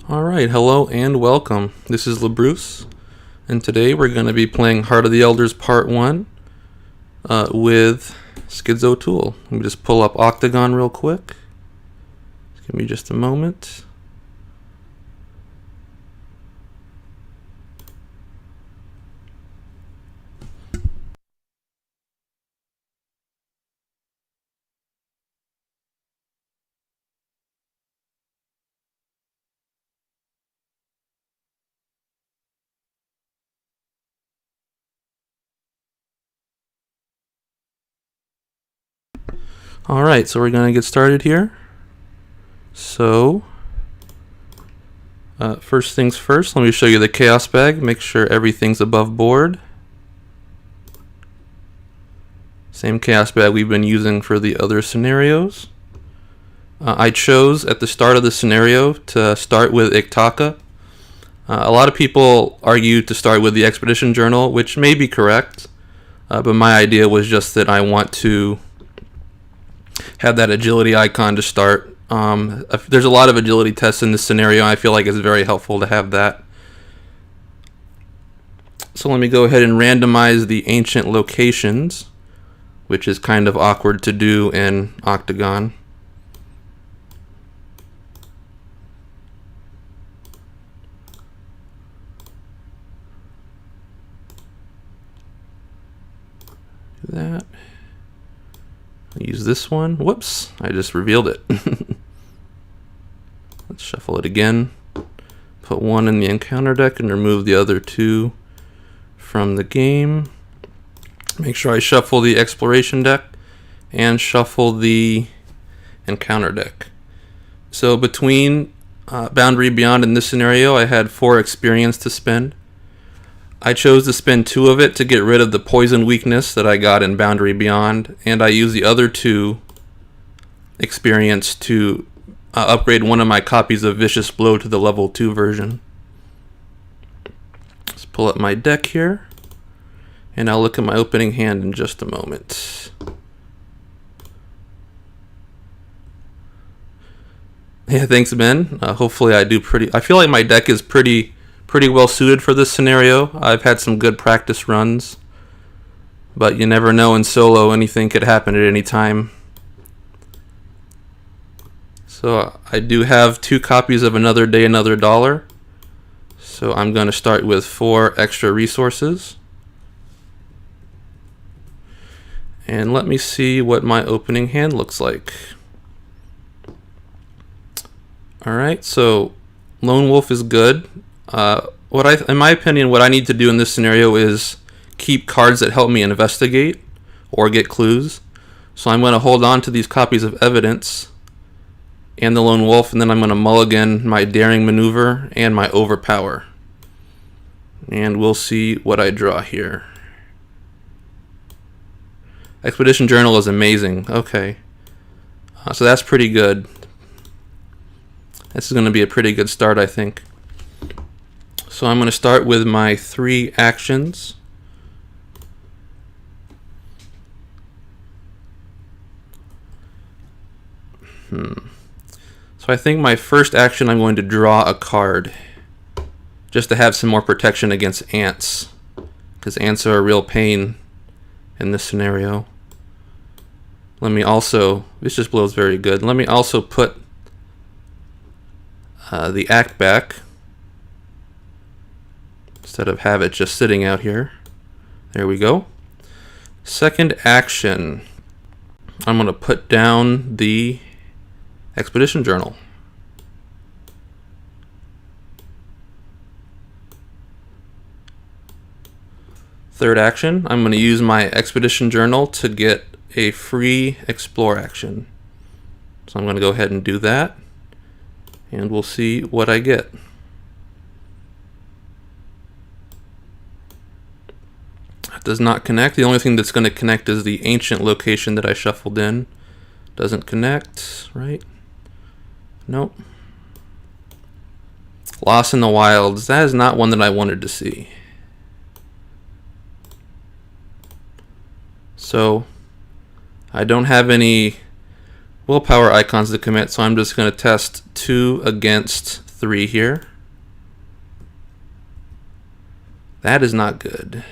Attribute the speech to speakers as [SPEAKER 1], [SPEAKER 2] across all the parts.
[SPEAKER 1] Alright, hello and welcome. This is LeBruce, and today we're going to be playing Heart of the Elders Part 1 with Skids O'Toole. Let me just pull up Octagon real quick. Give me just a moment. Alright, so we're going to get started here. So, first things first, let me show you the Chaos Bag. Make sure everything's above board. Same Chaos Bag we've been using for the other scenarios. I chose at the start of the scenario to start with Iktaka. A lot of people argue to start with the Expedition Journal, which may be correct, but my idea was just that I want to have that agility icon to start. There's a lot of agility tests in this scenario. I feel like it's very helpful to have that. So let me go ahead and randomize the ancient locations, which is kind of awkward to do in Octagon. Do that. Use this one. Whoops, I just revealed it. Let's shuffle it again. Put one in the encounter deck and remove the other two from the game. Make sure I shuffle the exploration deck and shuffle the encounter deck. So between Boundary Beyond and this scenario, I had 4 experience to spend. I chose to spend 2 of it to get rid of the poison weakness that I got in Boundary Beyond, and I used the other 2 experience to upgrade one of my copies of Vicious Blow to the level 2 version. Let's pull up my deck here, and I'll look at my opening hand in just a moment. Yeah, thanks, Ben. Hopefully I feel like my deck is pretty well suited for this scenario. I've had some good practice runs, but you never know in solo. Anything could happen at any time. So I do have 2 copies of Another Day, Another Dollar. So I'm going to start with 4 extra resources. And let me see what my opening hand looks like. Alright, so Lone Wolf is good. In my opinion, what I need to do in this scenario is keep cards that help me investigate or get clues. So I'm going to hold on to these copies of Evidence and the Lone Wolf, and then I'm going to mulligan my Daring Maneuver and my Overpower. And we'll see what I draw here. Expedition Journal is amazing. Okay. So that's pretty good. This is going to be a pretty good start, I think. So I'm going to start with my 3 actions. So I think my first action, I'm going to draw a card, just to have some more protection against ants, because ants are a real pain in this scenario. Let me also, Vicious Blow is very good. Let me also put the act back, instead of have it just sitting out here. There we go. Second action, I'm going to put down the Expedition Journal. Third action, I'm going to use my Expedition Journal to get a free Explore action. So I'm going to go ahead and do that, and we'll see what I get. Does not connect. The only thing that's going to connect is the ancient location that I shuffled in. Doesn't connect, right? Nope. Lost in the Wilds. That is not one that I wanted to see. So I don't have any willpower icons to commit, so I'm just going to test 2 against 3 here. That is not good.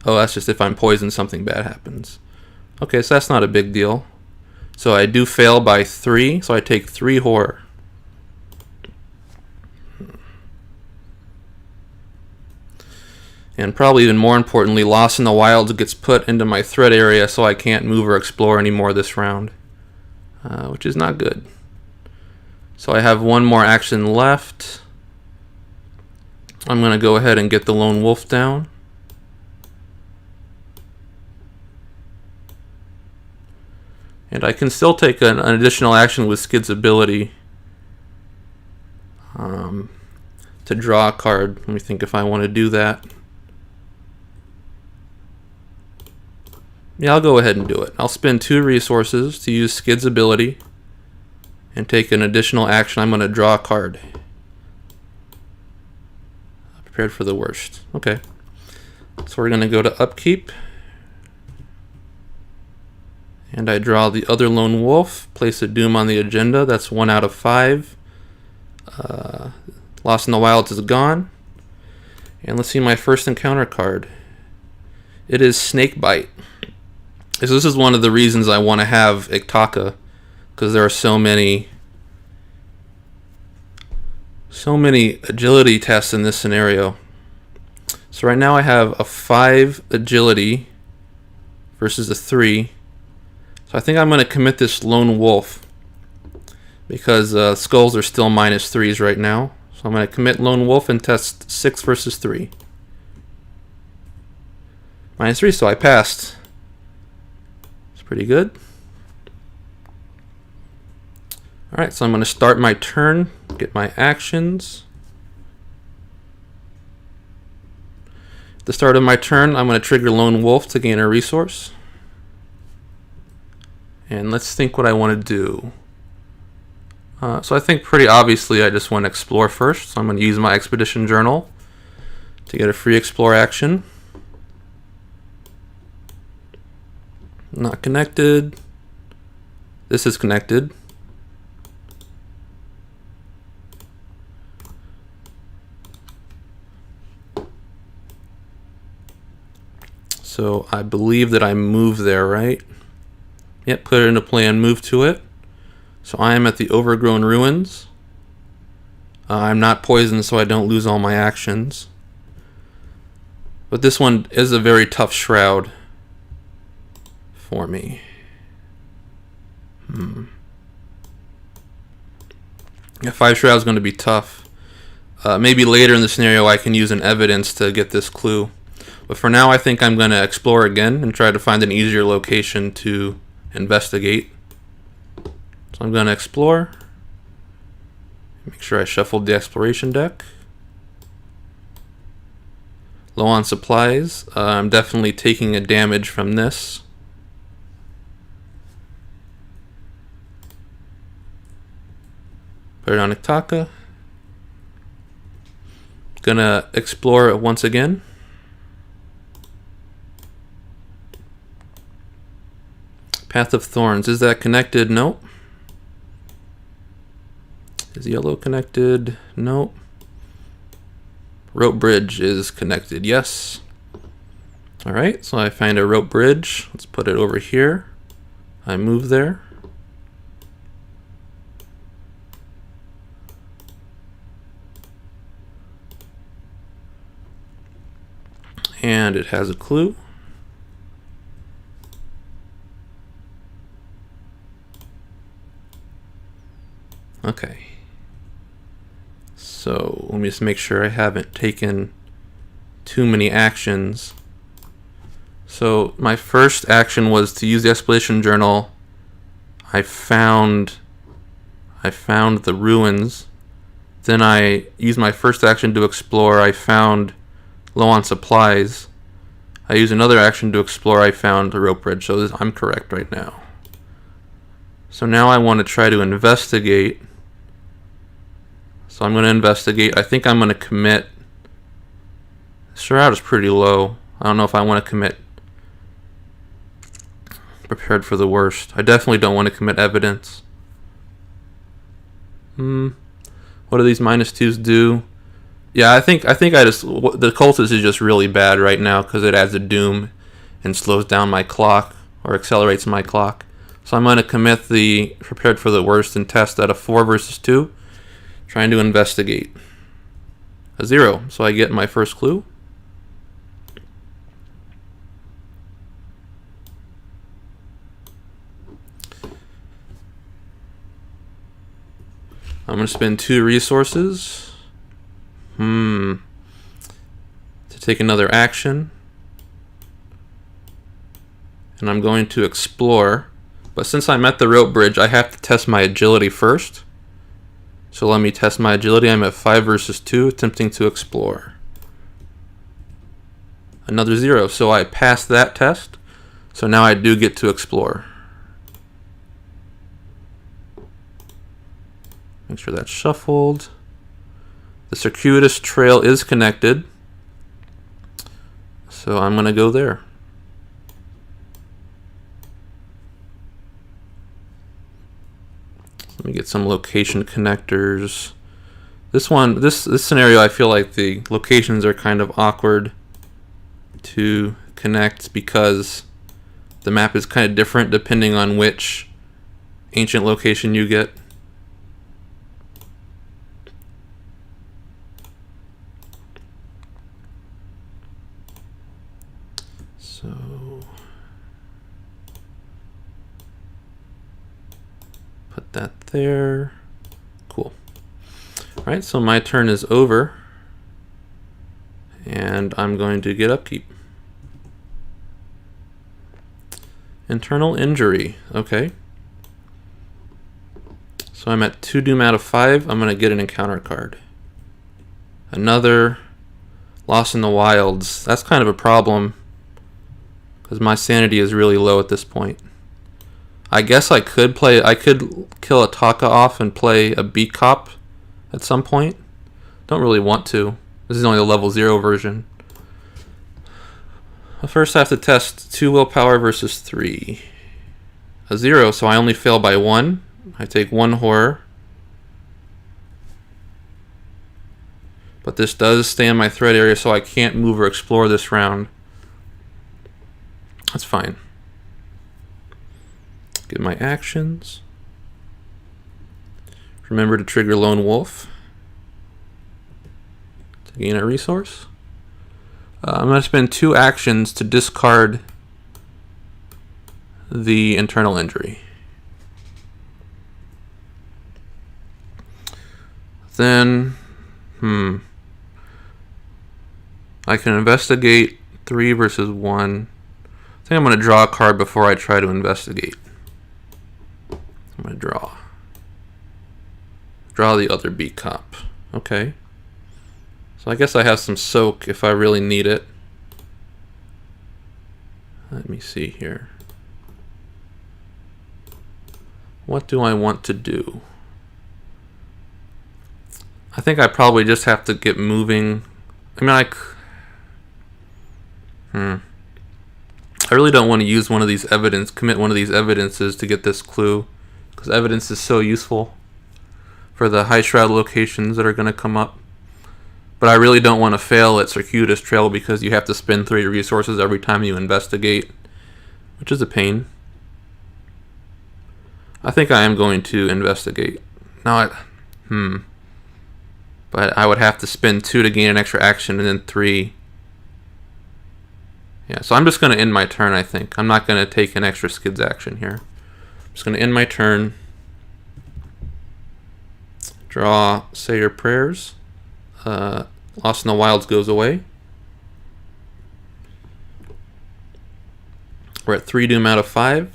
[SPEAKER 1] Oh, that's just if I'm poisoned, something bad happens. Okay, so that's not a big deal. So I do fail by 3, so I take 3 horror. And probably even more importantly, Lost in the Wilds gets put into my threat area, so I can't move or explore anymore this round, which is not good. So I have one more action left. I'm going to go ahead and get the lone wolf down. And I can still take an additional action with Skids' ability to draw a card. Let me think if I want to do that. Yeah, I'll go ahead and do it. I'll spend 2 resources to use Skids' ability and take an additional action. I'm going to draw a card. Prepared for the worst. Okay. So we're going to go to Upkeep. And I draw the other lone wolf. Place a doom on the agenda. That's 1 out of 5. Lost in the Wilds is gone. And let's see my first encounter card. It is Snakebite. So this is one of the reasons I want to have Iktaka, because there are so many agility tests in this scenario. So right now I have a 5 agility versus a 3. So I think I'm going to commit this lone wolf because skulls are still -3s right now. So I'm going to commit lone wolf and test 6 versus 3. -3, so I passed. It's pretty good. Alright, so I'm going to start my turn, get my actions. At the start of my turn, I'm going to trigger lone wolf to gain a resource. And let's think what I want to do. So I think pretty obviously I just want to explore first. So I'm going to use my expedition journal to get a free explore action. Not connected. This is connected. So I believe that I move there, right? Yep, put it into play and move to it. So I am at the Overgrown Ruins. I'm not poisoned, so I don't lose all my actions. But this one is a very tough shroud for me. Yeah, 5 shroud is going to be tough. Maybe later in the scenario I can use an evidence to get this clue. But for now I think I'm going to explore again and try to find an easier location to investigate. So I'm going to explore. Make sure I shuffled the exploration deck. Low on supplies. I'm definitely taking a damage from this. Put it on Iktaka. Gonna explore it once again. Path of Thorns. Is that connected? Nope. Is yellow connected? Nope. Rope bridge is connected. Yes. Alright, so I find a rope bridge. Let's put it over here. I move there. And it has a clue. Okay. So let me just make sure I haven't taken too many actions. So my first action was to use the expedition journal. I found the ruins. Then I used my first action to explore. I found low on supplies. I used another action to explore. I found the rope bridge. So I'm correct right now. So now I want to try to investigate. So I'm going to investigate. I think I'm going to commit. Shroud is pretty low. I don't know if I want to commit. Prepared for the worst. I definitely don't want to commit evidence. What What do these -2s do? Yeah, I think the cultist is just really bad right now because it adds a doom and slows down my clock or accelerates my clock. So I'm going to commit the prepared for the worst and test at a 4 versus 2, trying to investigate. A 0, so I get my first clue. I'm going to spend 2 resources to take another action. And I'm going to explore. But since I'm at the rope bridge, I have to test my agility first. So let me test my agility. I'm at 5 versus 2, attempting to explore. Another 0, so I passed that test. So now I do get to explore. Make sure that's shuffled. The circuitous trail is connected, so I'm going to go there. Let me get some location connectors. This scenario, I feel like the locations are kind of awkward to connect because the map is kind of different depending on which ancient location you get. So put that there. Cool. All right, so my turn is over, and I'm going to get upkeep. Internal injury. Okay. So I'm at 2 doom out of 5. I'm going to get an encounter card. Another Lost in the Wilds. That's kind of a problem because my sanity is really low at this point. I guess I could kill a Taka off and play a Beat Cop at some point. Don't really want to. This is only the level 0 version. First I have to test 2 willpower versus 3. A 0, so I only fail by 1. I take 1 horror. But this does stay in my threat area, so I can't move or explore this round. That's fine. Get my actions. Remember to trigger Lone Wolf to gain a resource. I'm going to spend 2 actions to discard the internal injury. Then, I can investigate 3 versus 1. I think I'm going to draw a card before I try to investigate. I'm going to draw. Draw the other Beat Cop. Okay. So I guess I have some soak if I really need it. Let me see here. What do I want to do? I think I probably just have to get moving. I mean, I really don't want to use one of these commit one of these evidences to get this clue, because evidence is so useful for the high shroud locations that are going to come up. But I really don't want to fail at circuitous trail because you have to spend 3 resources every time you investigate, which is a pain. I think I am going to investigate. Now, but I would have to spend 2 to gain an extra action and then 3. Yeah, so I'm just going to end my turn, I think. I'm not going to take an extra Skids action here. I'm just going to end my turn. Draw Say Your Prayers. Lost in the Wilds goes away. We're at 3 doom out of 5.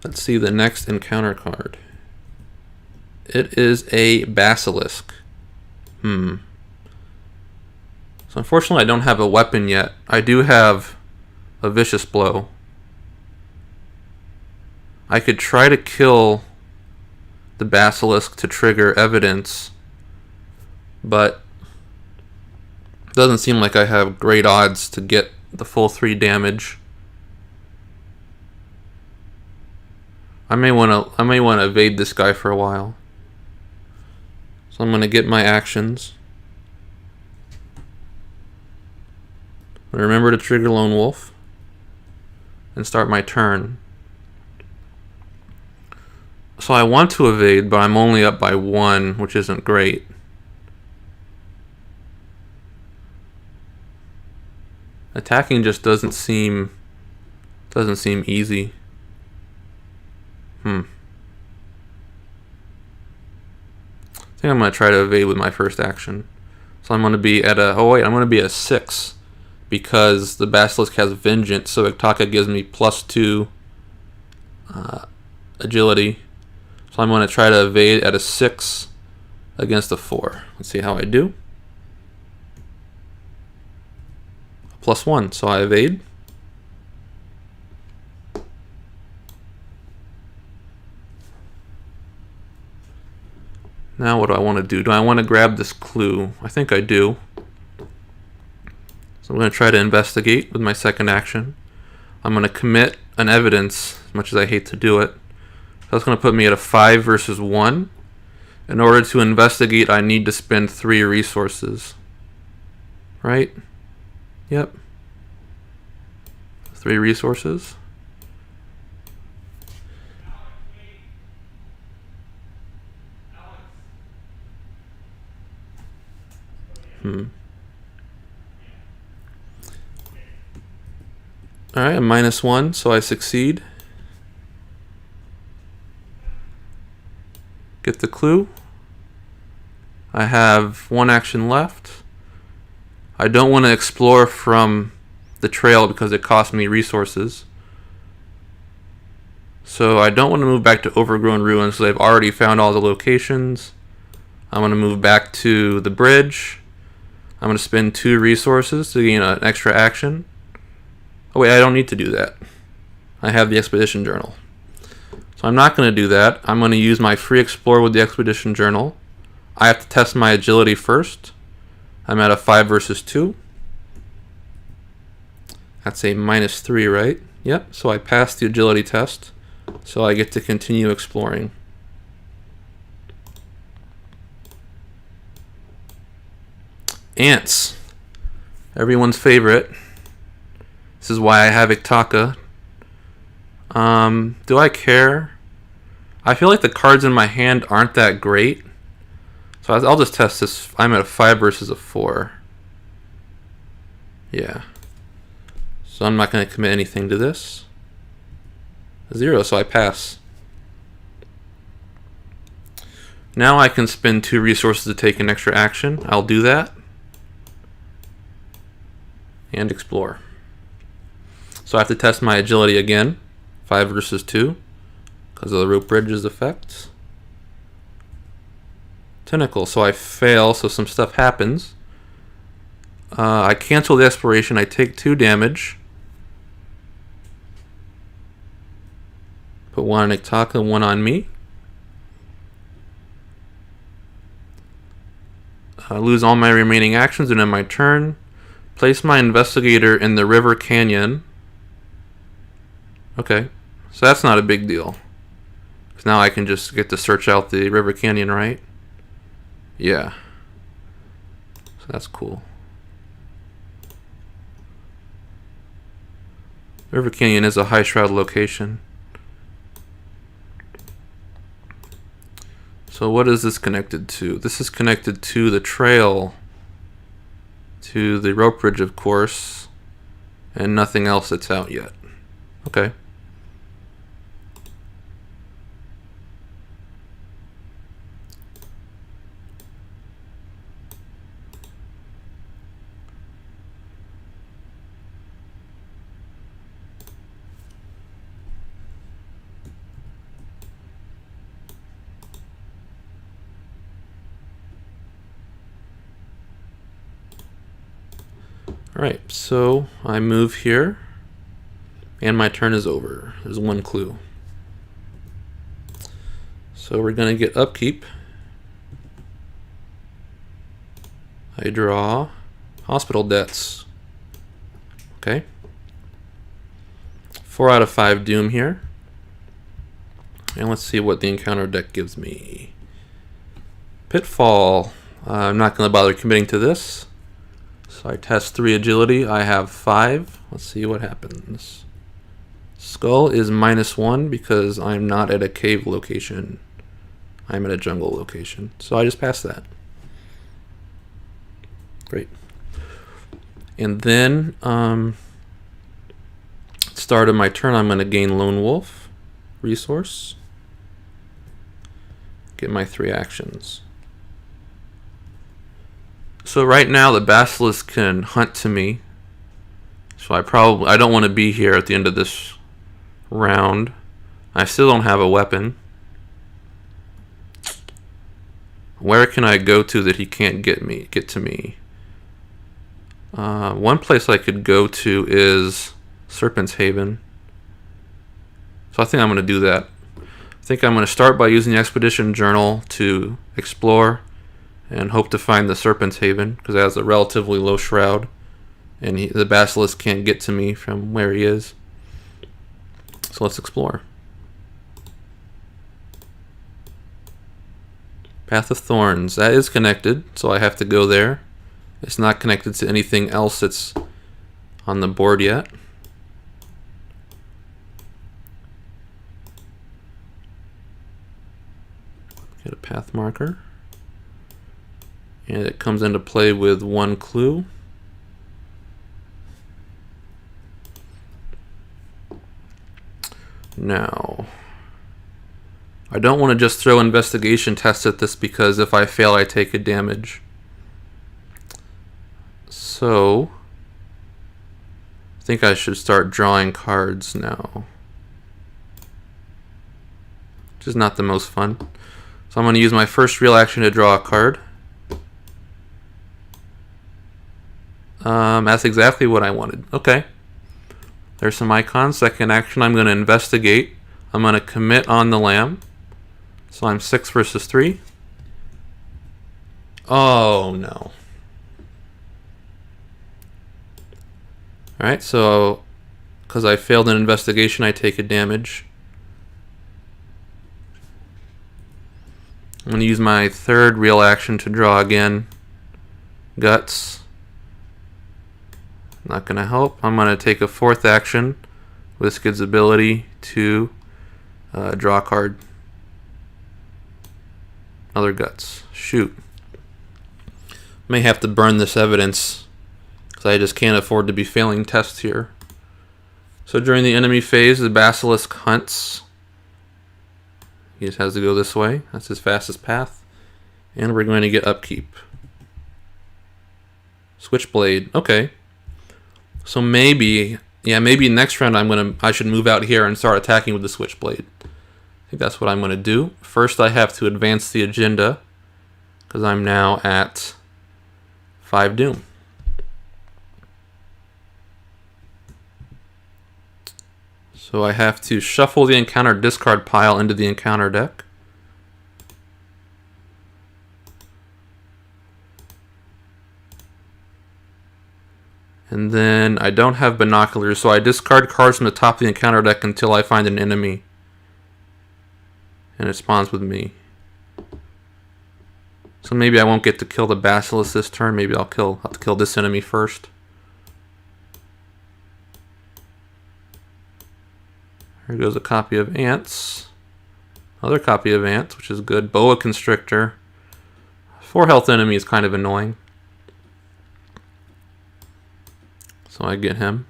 [SPEAKER 1] Let's see the next encounter card. It is a Basilisk. So unfortunately I don't have a weapon yet. I do have a Vicious Blow. I could try to kill the Basilisk to trigger evidence, but it doesn't seem like I have great odds to get the full 3 damage. I may want to evade this guy for a while. So I'm going to get my actions. Remember to trigger Lone Wolf and start my turn. So I want to evade, but I'm only up by 1, which isn't great. Attacking just doesn't seem easy. I think I'm going to try to evade with my first action. So I'm going to be at I'm going to be at 6 because the Basilisk has Vengeance, so Iktaka gives me +2 agility. So I'm going to try to evade at a 6 against a 4. Let's see how I do. +1, so I evade. Now what do I want to do? Do I want to grab this clue? I think I do. So I'm going to try to investigate with my second action. I'm going to commit an evidence, as much as I hate to do it. That's going to put me at a 5 versus 1. In order to investigate, I need to spend 3 resources. Right? Yep. 3 resources. Alright, a -1, so I succeed. Get the clue. I have 1 action left. I don't want to explore from the trail because it costs me resources. So I don't want to move back to Overgrown Ruins because I've already found all the locations. I'm going to move back to the bridge. I'm going to spend 2 resources to gain an extra action. Oh wait, I don't need to do that. I have the Expedition Journal. So I'm not going to do that. I'm going to use my free Explore with the Expedition Journal. I have to test my agility first. I'm at a 5 versus 2. That's a -3, right? Yep, so I passed the agility test. So I get to continue exploring. Ants. Everyone's favorite. This is why I have Iktaka. Do I care? I feel like the cards in my hand aren't that great. So I'll just test this. I'm at a 5 versus a 4. Yeah. So I'm not going to commit anything to this. 0, so I pass. Now I can spend 2 resources to take an extra action. I'll do that. And explore. So I have to test my agility again. 5 versus 2. Because of the Rope Bridge's effects. Tentacle, so I fail, so some stuff happens. I cancel the exploration, I take 2 damage. Put 1 on Iktaka, 1 on me. I lose all my remaining actions and end my turn. Place my investigator in the river canyon. Okay, so that's not a big deal. Because now I can just get to search out the river canyon, right? Yeah. So that's cool. River Canyon is a high shroud location. So what is this connected to? This is connected to the trail, to the rope bridge, of course, and nothing else that's out yet. Okay. Alright, so I move here, and my turn is over. There's 1 clue. So we're going to get upkeep. I draw hospital debts. Okay. 4 out of 5 doom here. And let's see what the encounter deck gives me. Pitfall. I'm not going to bother committing to this. So I test 3 agility. I have 5. Let's see what happens. Skull is -1 because I'm not at a cave location. I'm at a jungle location. So I just passed that. Great. And then, start of my turn, I'm going to gain Lone Wolf resource. Get my 3 actions. So right now the Basilisk can hunt to me. So I don't want to be here at the end of this round. I still don't have a weapon. Where can I go to that he can't get to me? One place I could go to is Serpent's Haven. So I think I'm going to do that. I think I'm going to start by using the Expedition Journal to explore and hope to find the Serpent's Haven because it has a relatively low shroud and the Basilisk can't get to me from where he is. So let's explore. Path of Thorns. That is connected, so I have to go there. It's not connected to anything else that's on the board yet. Get a path marker. And it comes into play with 1 clue. Now, I don't want to just throw investigation tests at this because if I fail I take a damage. So, I think I should start drawing cards now. Which is not the most fun. So I'm going to use my first real action to draw a card. That's exactly what I wanted. Okay. There's some icons. Second action, I'm going to investigate. I'm going to commit on the lamb. So I'm 6 versus 3. Oh, no. Alright, so because I failed an investigation, I take a damage. I'm going to use my third real action to draw again. Guts. Not going to help. I'm going to take a 4th action with Skids' ability to draw a card. Another Guts. Shoot. May have to burn this evidence because I just can't afford to be failing tests here. So during the enemy phase, the Basilisk hunts. He just has to go this way. That's his fastest path. And we're going to get upkeep. Switchblade. Okay. So maybe next round I should move out here and start attacking with the Switchblade. I think that's what I'm going to do. First I have to advance the agenda because I'm now at 5 Doom. So I have to shuffle the encounter discard pile into the encounter deck. And then I don't have binoculars, so I discard cards from the top of the encounter deck until I find an enemy. And it spawns with me. So maybe I won't get to kill the Basilisk this turn. Maybe I'll have to kill this enemy first. Here goes a copy of Ants. Another copy of Ants, which is good. Boa Constrictor. 4 health enemy is kind of annoying. So I get him.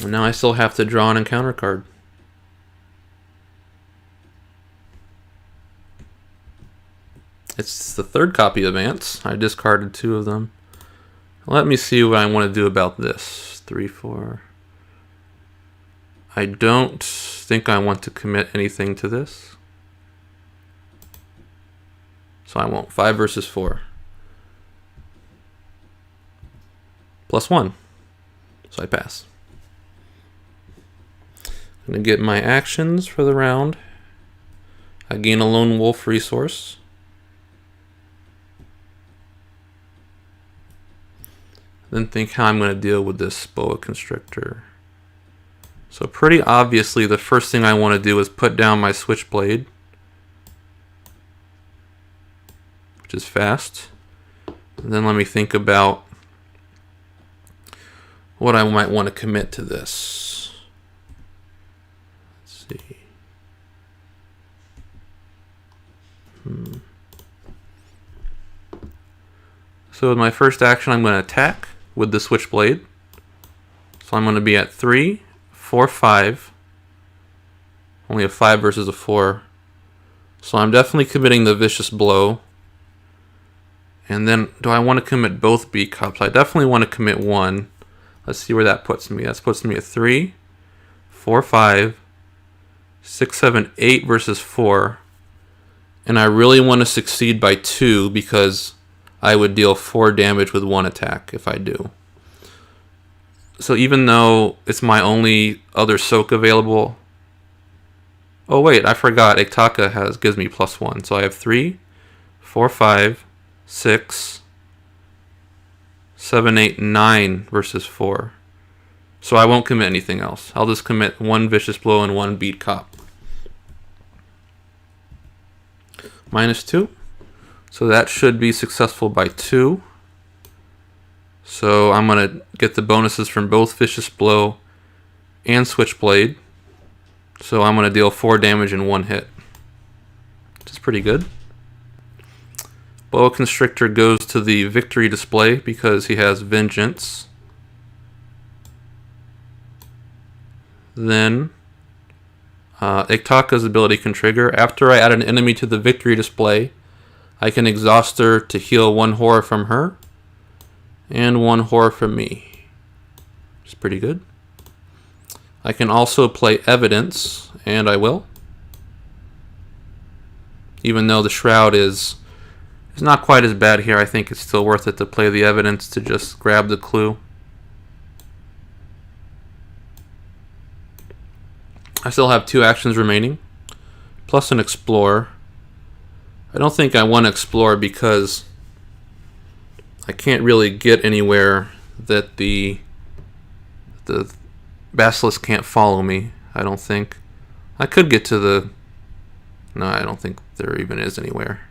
[SPEAKER 1] And now I still have to draw an encounter card. It's the 3rd copy of Ants. I discarded 2 of them. Let me see what I want to do about this. 3, 4. I don't think I want to commit anything to this. So I won't. 5 versus 4. +1. So I pass. I'm going to get my actions for the round. I gain a Lone Wolf resource. Then think how I'm going to deal with this Boa Constrictor. So pretty obviously the first thing I want to do is put down my Switchblade. which is fast. And then let me think about what I might want to commit to this. Let's see. So with my first action, I'm going to attack with the switchblade. So I'm going to be at 3, 4, 5. Only a 5 versus a 4. So I'm definitely committing the vicious blow. And then, do I want to commit both B cups? I definitely want to commit one. Let's see where that puts me. That puts me at 3, 4, 5, 6, 7, 8 versus 4. And I really want to succeed by 2 because I would deal 4 damage with 1 attack if I do. So even though it's my only other soak available... Oh wait, I forgot. Iktaka gives me +1. So I have 3, 4, 5, 6, 7, 8, 9 versus 4. So I won't commit anything else. I'll just commit 1 vicious blow and 1 beat cop. -2. So that should be successful by 2. So I'm going to get the bonuses from both vicious blow and switchblade. So I'm going to deal 4 damage in 1 hit, which is pretty good. Boa Constrictor goes to the victory display because he has Vengeance. Then Iktaka's ability can trigger. After I add an enemy to the victory display, I can exhaust her to heal 1 horror from her and 1 horror from me, which is pretty good. I can also play Evidence, and I will. Even though the Shroud is not quite as bad here, I think it's still worth it to play the Evidence to just grab the clue. I still have 2 actions remaining, plus an Explore. I don't think I want to Explore because I can't really get anywhere that the Basilisk can't follow me, I don't think. I could get to the... No, I don't think there even is anywhere.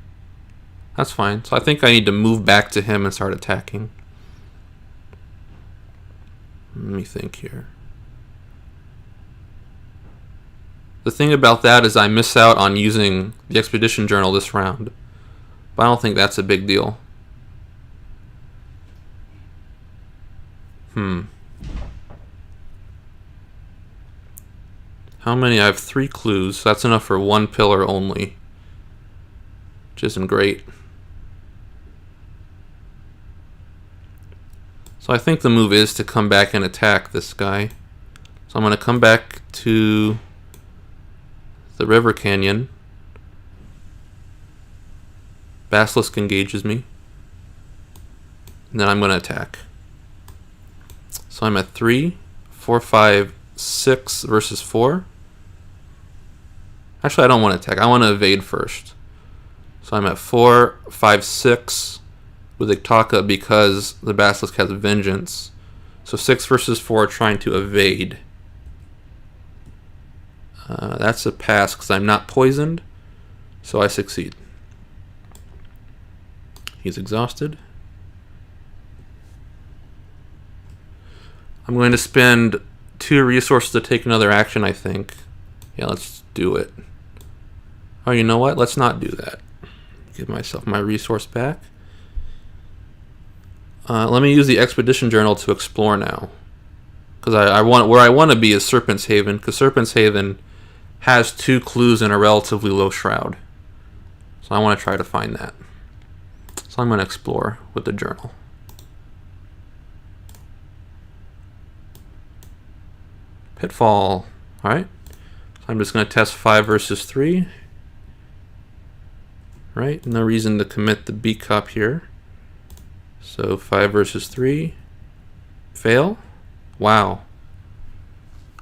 [SPEAKER 1] That's fine. So I think I need to move back to him and start attacking. Let me think here. The thing about that is I miss out on using the Expedition Journal this round. But I don't think that's a big deal. How many? I have 3 clues. That's enough for 1 pillar only, which isn't great. So I think the move is to come back and attack this guy. So I'm going to come back to the River Canyon. Basilisk engages me. And then I'm going to attack. So I'm at 3, 4, 5, 6 versus 4. Actually, I don't want to attack. I want to evade first. So I'm at 4, 5, 6 with Iktaka because the Basilisk has Vengeance. So 6 versus 4 trying to evade. That's a pass because I'm not poisoned. So I succeed. He's exhausted. I'm going to spend 2 resources to take another action, I think. Yeah, let's do it. Oh, you know what? Let's not do that. Give myself my resource back. Let me use the Expedition Journal to explore now. Because where I want to be is Serpent's Haven, because Serpent's Haven has 2 clues in a relatively low shroud. So I want to try to find that. So I'm going to explore with the journal. Pitfall. Alright. So I'm just going to test 5 versus 3. Right? No reason to commit the B cup here. So 5 versus 3. Fail. Wow.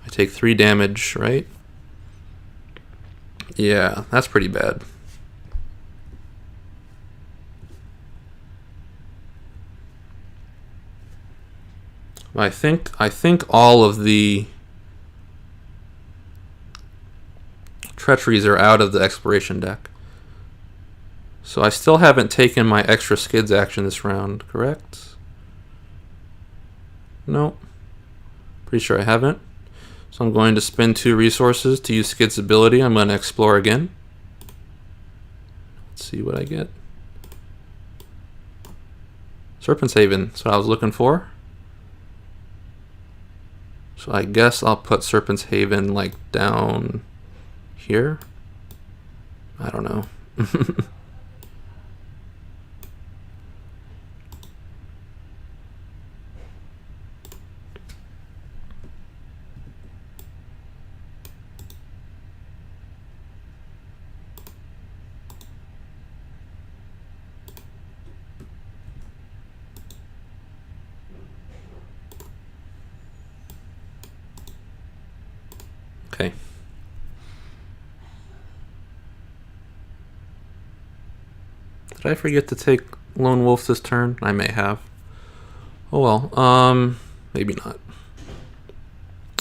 [SPEAKER 1] I take 3 damage, right? Yeah, that's pretty bad. I think all of the treacheries are out of the exploration deck. So I still haven't taken my extra Skids action this round, correct? No. Pretty sure I haven't. So I'm going to spend 2 resources to use Skids' ability. I'm going to explore again. Let's see what I get. Serpent's Haven, that's what I was looking for. So I guess I'll put Serpent's Haven like down here. I don't know. Okay. Did I forget to take Lone Wolf this turn? I may have. Oh well, maybe not.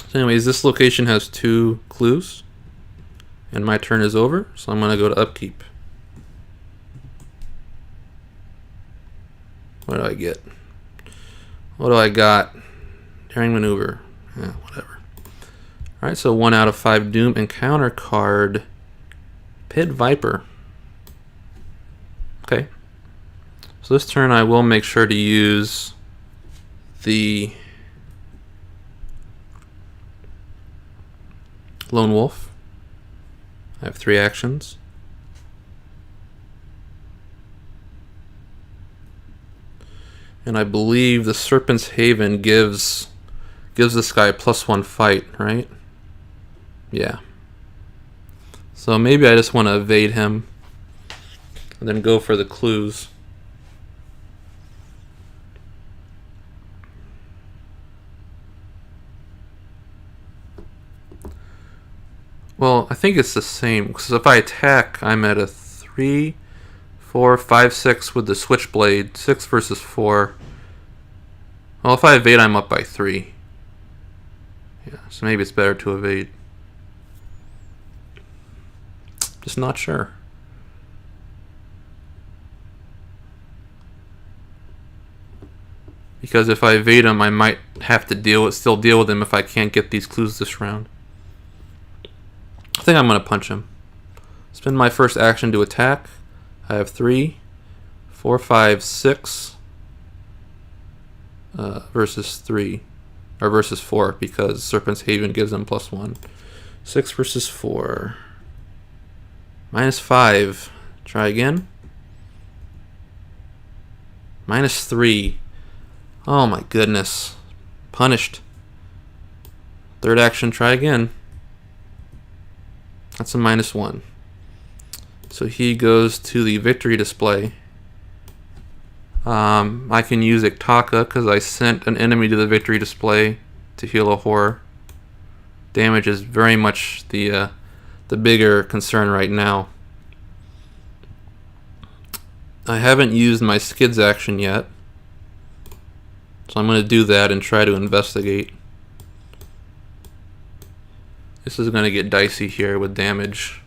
[SPEAKER 1] So anyways, this location has 2 clues. And my turn is over, so I'm going to go to upkeep. What do I get? What do I got? Daring Maneuver. Whatever. Alright, so 1 out of 5 Doom encounter card. Pit Viper. Okay. So this turn I will make sure to use the Lone Wolf. I have 3 actions. And I believe the Serpent's Haven gives this guy a +1 fight, right? Yeah. So maybe I just want to evade him and then go for the clues. Well, I think it's the same, because if I attack, I'm at a 3, 4, 5, 6 with the Switchblade. 6 versus 4. Well, if I evade, I'm up by 3. Yeah, so maybe it's better to evade. Just not sure. Because if I evade him, I might have to still deal with him if I can't get these clues this round. I think I'm going to punch him. Spend my first action to attack. I have 3, 4, 5, 6 versus 3. Or versus 4, because Serpent's Haven gives them +1. 6 versus 4. -5. Try again. -3. Oh my goodness. Punished. Third action, try again. That's a -1. So he goes to the victory display. I can use Iktaka because I sent an enemy to the victory display to heal a horror. Damage is very much the bigger concern right now. I haven't used my Skids action yet, so I'm going to do that and try to investigate. This is going to get dicey here with damage.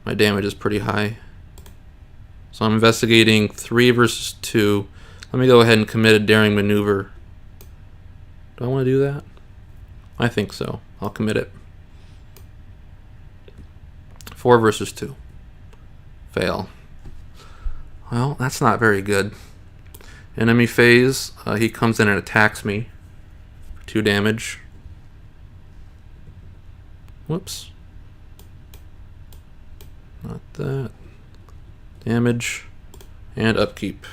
[SPEAKER 1] My damage is pretty high. So I'm investigating 3 versus 2. Let me go ahead and commit a Daring Maneuver. Do I want to do that? I think so. I'll commit it. 4 versus 2. Fail. Well, that's not very good. Enemy phase. He comes in and attacks me for 2 damage. Whoops. Not that. Damage. And upkeep.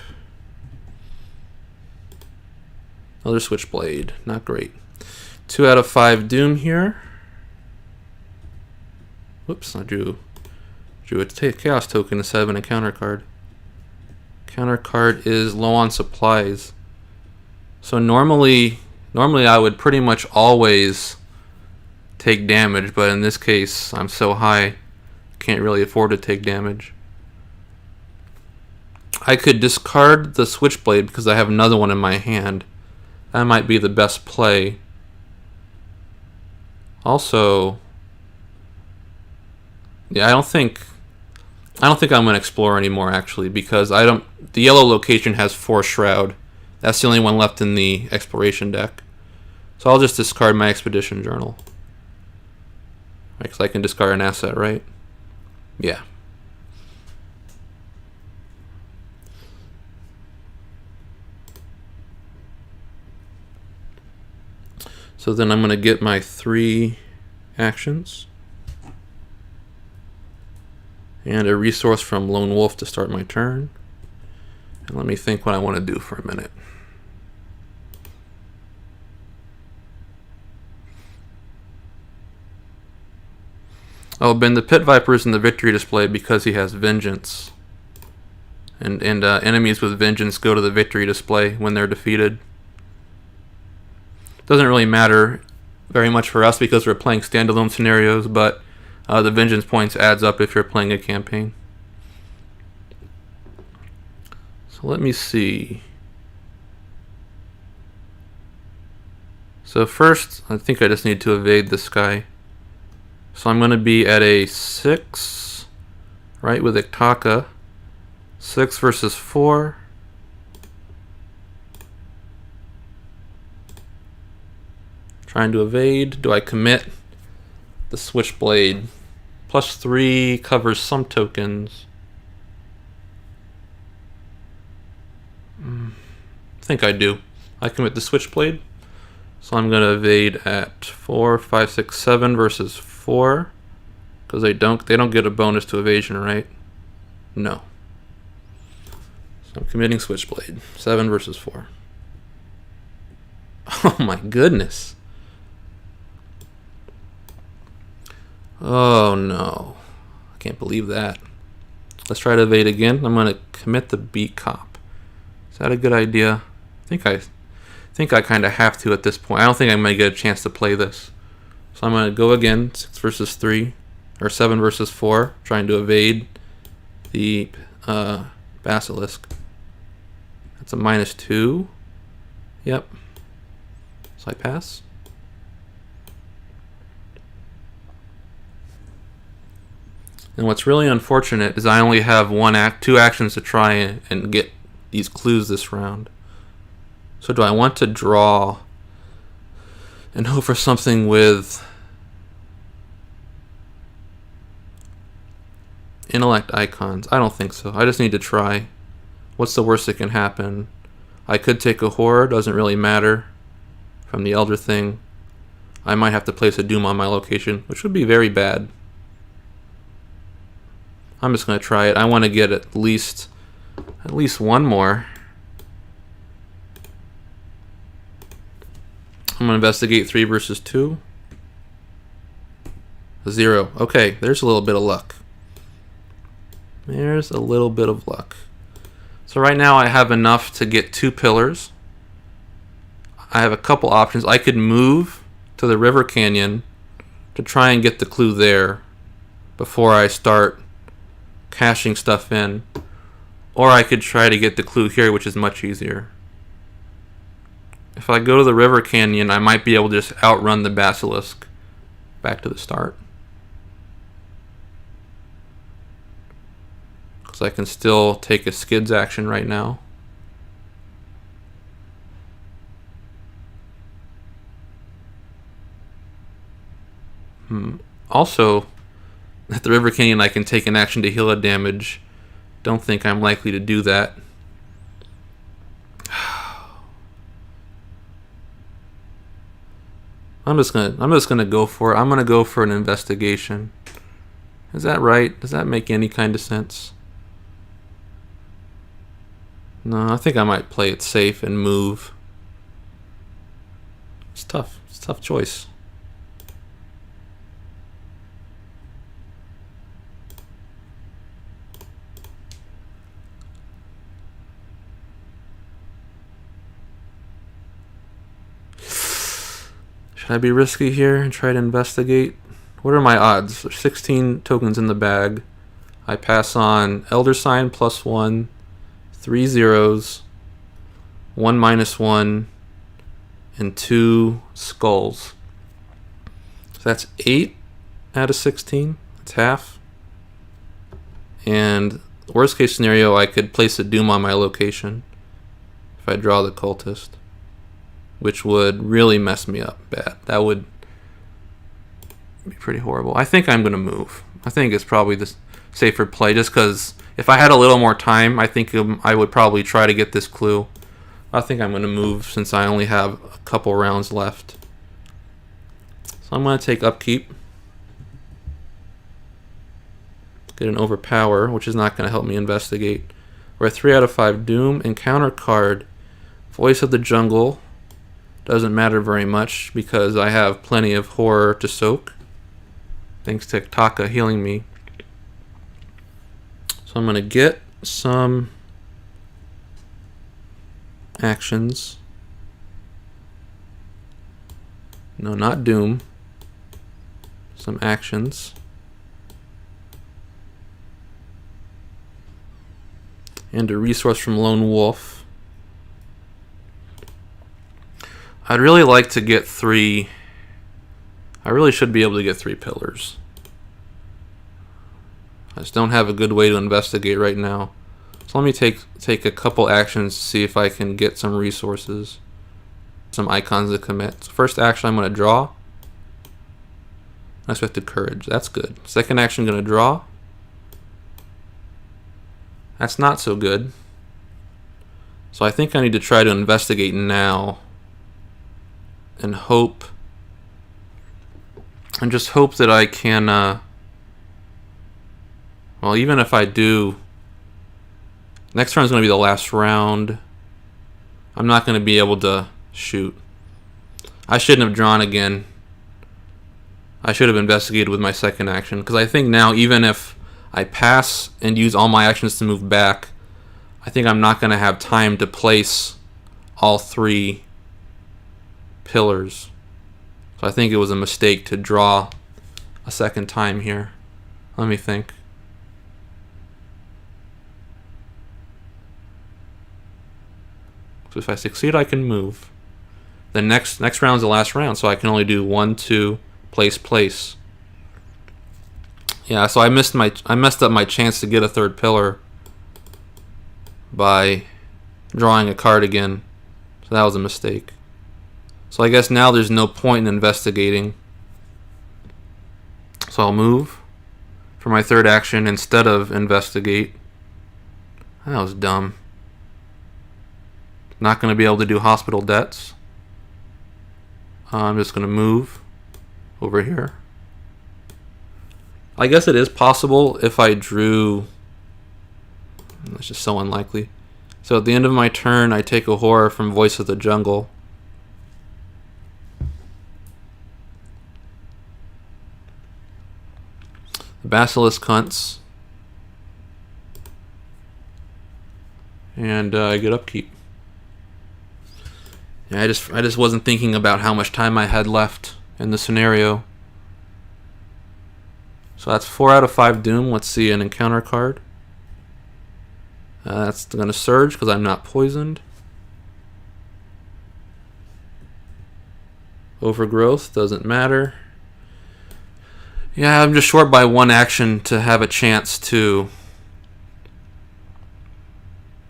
[SPEAKER 1] Another Switchblade. Not great. 2 out of 5 Doom here. Whoops, I drew a Chaos token instead of an encounter card. Counter card is low on supplies. So normally I would pretty much always take damage, but in this case I'm so high, can't really afford to take damage. I could discard the Switchblade because I have another one in my hand. That might be the best play. Also, yeah, I don't think I don't think I'm going to explore anymore, actually, because I don't. The yellow location has 4 Shroud. That's the only one left in the exploration deck. So I'll just discard my Expedition Journal. Because I can discard an asset, right? Yeah. So then I'm going to get my 3 actions. And a resource from Lone Wolf to start my turn. And let me think what I want to do for a minute. I'll bend the Pit Vipers in the victory display because he has Vengeance. And enemies with Vengeance go to the victory display when they're defeated. Doesn't really matter very much for us because we're playing standalone scenarios, but the Vengeance points adds up if you're playing a campaign. So let me see. So first, I think I just need to evade this guy. So I'm going to be at a 6, right, with Iktaka. 6 versus 4. Trying to evade. Do I commit? The Switchblade. +3 covers some tokens. I think I do. I commit the Switchblade. So I'm going to evade at 4, 5, 6, 7 versus 4. Because they don't get a bonus to evasion, right? No. So I'm committing Switchblade. 7 versus 4. Oh my goodness. Oh no. I can't believe that. Let's try to evade again. I'm going to commit the Beat Cop. Is that a good idea? I think I kind of have to at this point. I don't think I'm going to get a chance to play this. So I'm going to go again. 6 versus 3. Or 7 versus 4. Trying to evade the Basilisk. That's a -2. Yep. So I pass. And what's really unfortunate is I only have 2 actions to try and get these clues this round. So do I want to draw and hope for something with intellect icons? I don't think so. I just need to try. What's the worst that can happen? I could take a horror, doesn't really matter. From the Elder Thing. I might have to place a Doom on my location, which would be very bad. I'm just going to try it. I want to get at least one more. I'm going to investigate 3 versus 2. 0. Okay, there's a little bit of luck. There's a little bit of luck. So right now I have enough to get 2 pillars. I have a couple options. I could move to the River Canyon to try and get the clue there before I start cashing stuff in. Or I could try to get the clue here, which is much easier. If I go to the River Canyon, I might be able to just outrun the Basilisk back to the start. Because I can still take a Skids action right now. Also, at the River Canyon, I can take an action to heal a damage. Don't think I'm likely to do that. I'm just gonna go for it. I'm gonna go for an investigation. Is that right? Does that make any kind of sense? No, I think I might play it safe and move. It's tough. It's a tough choice. Should I be risky here and try to investigate? What are my odds? There's 16 tokens in the bag. I pass on Elder Sign +1, 3 zeros, 1 -1, and 2 skulls. So that's 8 out of 16. That's half. And worst case scenario, I could place a doom on my location if I draw the cultist, which would really mess me up bad. That would be pretty horrible. I think I'm going to move. I think it's probably the safer play, just because if I had a little more time, I think I would probably try to get this clue. I think I'm going to move since I only have a couple rounds left. So I'm going to take upkeep. Get an overpower, which is not going to help me investigate. We're a 3 out of 5 doom. Encounter card. Voice of the Jungle. Doesn't matter very much because I have plenty of horror to soak, thanks to Taka healing me. So I'm going to get some actions. No, not doom. Some actions. And a resource from Lone Wolf. I'd really like to get 3. I really should be able to get 3 pillars. I just don't have a good way to investigate right now. So let me take a couple actions to see if I can get some resources. Some icons to commit. So first action, I'm going to draw. Unexpected courage. That's good. Second action, going to draw. That's not so good. So I think I need to try to investigate now and hope, and just hope that I can, well, even if I do, next round is going to be the last round. I'm not going to be able to shoot. I shouldn't have drawn again. I should have investigated with my second action, because I think now, even if I pass and use all my actions to move back, I think I'm not going to have time to place all 3 pillars. So I think it was a mistake to draw a second time here. Let me think. So if I succeed, I can move. The next round is the last round, so I can only do 1, 2, place. Yeah, so I messed up my chance to get a 3rd pillar by drawing a card again. So that was a mistake. So I guess now there's no point in investigating. So I'll move for my 3rd action instead of investigate. That was dumb. Not going to be able to do hospital debts. I'm just going to move over here. I guess it is possible if I drew. That's just so unlikely. So at the end of my turn, I take a horror from Voice of the Jungle. The Basilisk hunts. And I get upkeep. Yeah, I just wasn't thinking about how much time I had left in the scenario. So that's 4 out of 5 doom. Let's see an encounter card. That's going to surge because I'm not poisoned. Overgrowth doesn't matter. Yeah, I'm just short by 1 action to have a chance to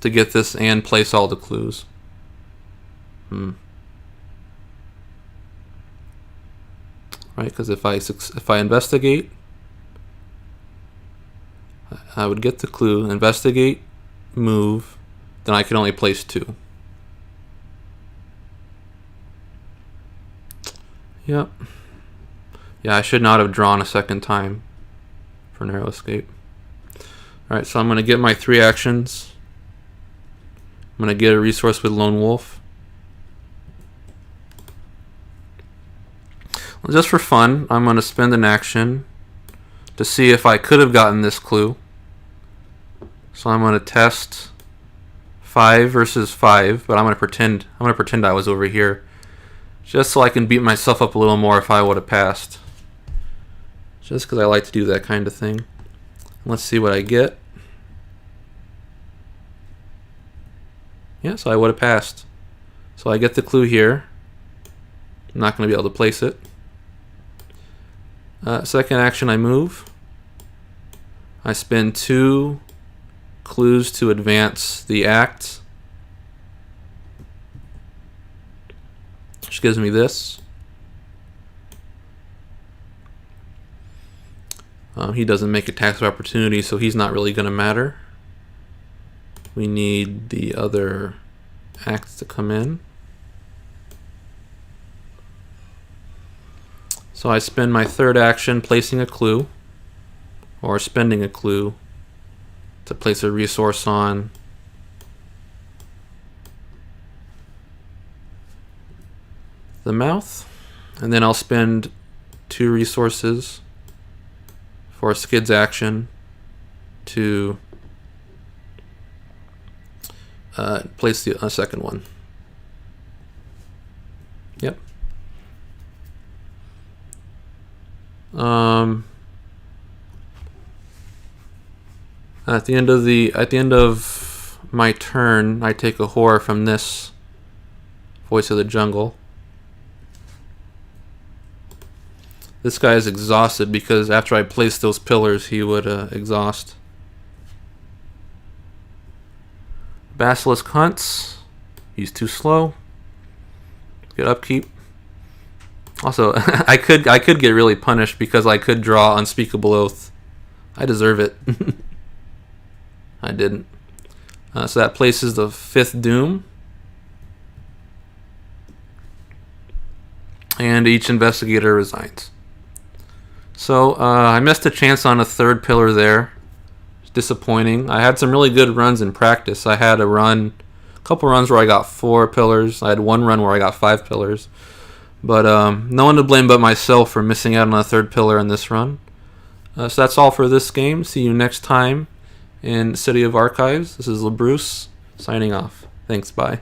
[SPEAKER 1] get this and place all the clues. Right, because if I investigate, I would get the clue, investigate, move, then I can only place 2. Yep. Yeah, I should not have drawn a second time for narrow escape. Alright, so I'm going to get my 3 actions. I'm going to get a resource with Lone Wolf. Well, just for fun, I'm going to spend an action to see if I could have gotten this clue. So I'm going to test 5 versus 5, but I'm going to pretend I was over here, just so I can beat myself up a little more if I would have passed. Just because I like to do that kind of thing. Let's see what I get. Yeah, so I would have passed. So I get the clue here. I'm not going to be able to place it. Second action, I move. I spend 2 clues to advance the act, which gives me this. He doesn't make attacks of opportunity, so he's not really going to matter. We need the other acts to come in. So I spend my third action placing a clue, or spending a clue to place a resource on the mouth. And then I'll spend 2 resources for a Skids action to place the second one. Yep. At the end of my turn, I take a horror from this Voice of the Jungle. This guy is exhausted because after I place those pillars, he would exhaust. Basilisk hunts. He's too slow. Good upkeep. Also, I could get really punished because I could draw Unspeakable Oath. I deserve it. I didn't. So that places the 5th Doom. And each investigator resigns. So I missed a chance on a 3rd pillar there. It's disappointing. I had some really good runs in practice. I had a couple runs where I got 4 pillars. I had 1 run where I got 5 pillars. But no one to blame but myself for missing out on a 3rd pillar in this run. So that's all for this game. See you next time in City of Archives. This is LeBruce signing off. Thanks, bye.